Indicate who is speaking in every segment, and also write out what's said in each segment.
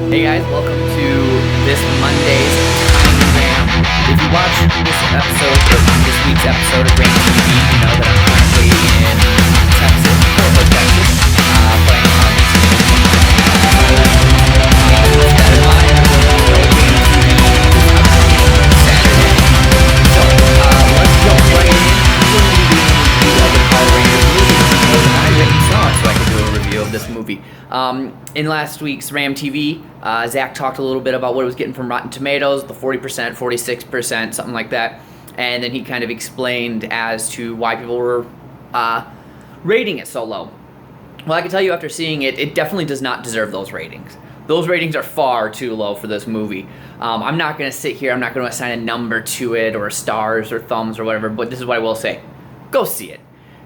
Speaker 1: Hey guys, welcome to this Monday's Tiny Ram. If you watch this week's episode of RAMtv, you know that I'm currently in Texas, Fort Hood, Texas, playing on this Saturday. So, let's jump right in. We're going to be doing a review of the Power Rangers movie. I written songs so I could do a review of this movie. In last week's RAMtv, Zach talked a little bit about what it was getting from Rotten Tomatoes, the 40%, 46%, something like that. And then he kind of explained as to why people were rating it so low. Well, I can tell you after seeing it, it definitely does not deserve those ratings. Those ratings are far too low for this movie. I'm not going to sit here, I'm not going to assign a number to it or stars or thumbs or whatever, but this is what I will say. Go see it.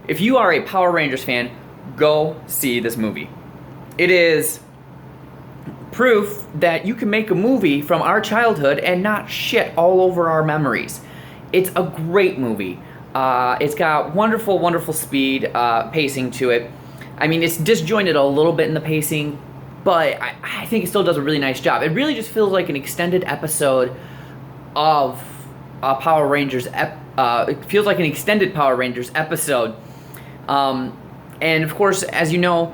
Speaker 1: If you are a Power Rangers fan, go see this movie. It is proof that you can make a movie from our childhood and not shit all over our memories. It's a great movie. It's got wonderful, wonderful speed, pacing to it. I mean, it's disjointed a little bit in the pacing, but I think it still does a really nice job. It really just feels like an extended episode of Power Rangers. It feels like an extended Power Rangers episode. And of course, as you know,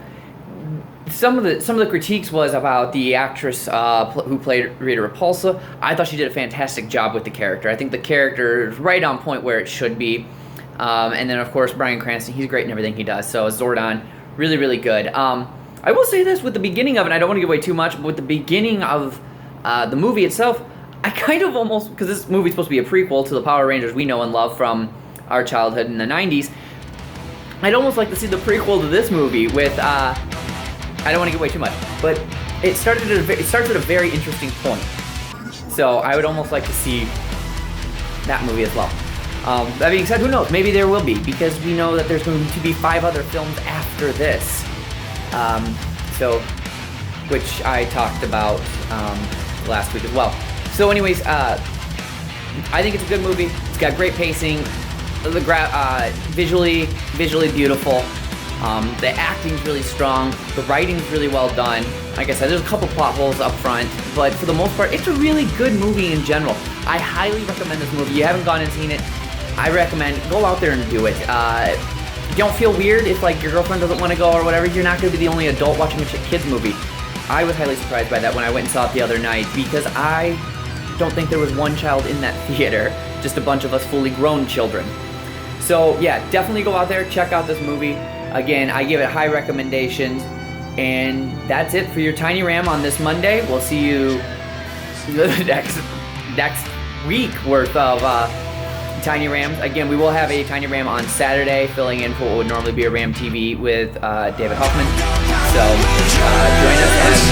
Speaker 1: some of the critiques was about the actress who played Rita Repulsa. I thought she did a fantastic job with the character. I think the character is right on point where it should be. And then, of course, Bryan Cranston, he's great in everything he does. So Zordon, really, really good. I will say this with the beginning of it, I don't want to give away too much, but with the beginning of the movie itself, I kind of almost, because this movie's supposed to be a prequel to the Power Rangers we know and love from our childhood in the 90s, I'd almost like to see the prequel to this movie with, I don't want to give away too much, but it starts at a very interesting point. So I would almost like to see that movie as well. That being said, who knows? Maybe there will be, because we know that there's going to be 5 other films after this. Which I talked about last week as well. So anyways, I think it's a good movie. It's got great pacing. Visually beautiful. The acting's really strong. The writing's really well done. Like I said, there's a couple plot holes up front, but for the most part, it's a really good movie in general. I highly recommend this movie. You haven't gone and seen it, I recommend go out there and do it. Don't feel weird if like your girlfriend doesn't want to go or whatever. You're not going to be the only adult watching a kids movie. I was highly surprised by that when I went and saw it the other night, because I don't think there was one child in that theater, just a bunch of us fully grown children. So yeah, definitely go out there, check out this movie. Again, I give it high recommendations. And that's it for your Tiny Ram on this Monday. We'll see you next week worth of Tiny Rams. Again, we will have a Tiny Ram on Saturday, filling in for what would normally be a RAMtv with David Hoffman. So join us.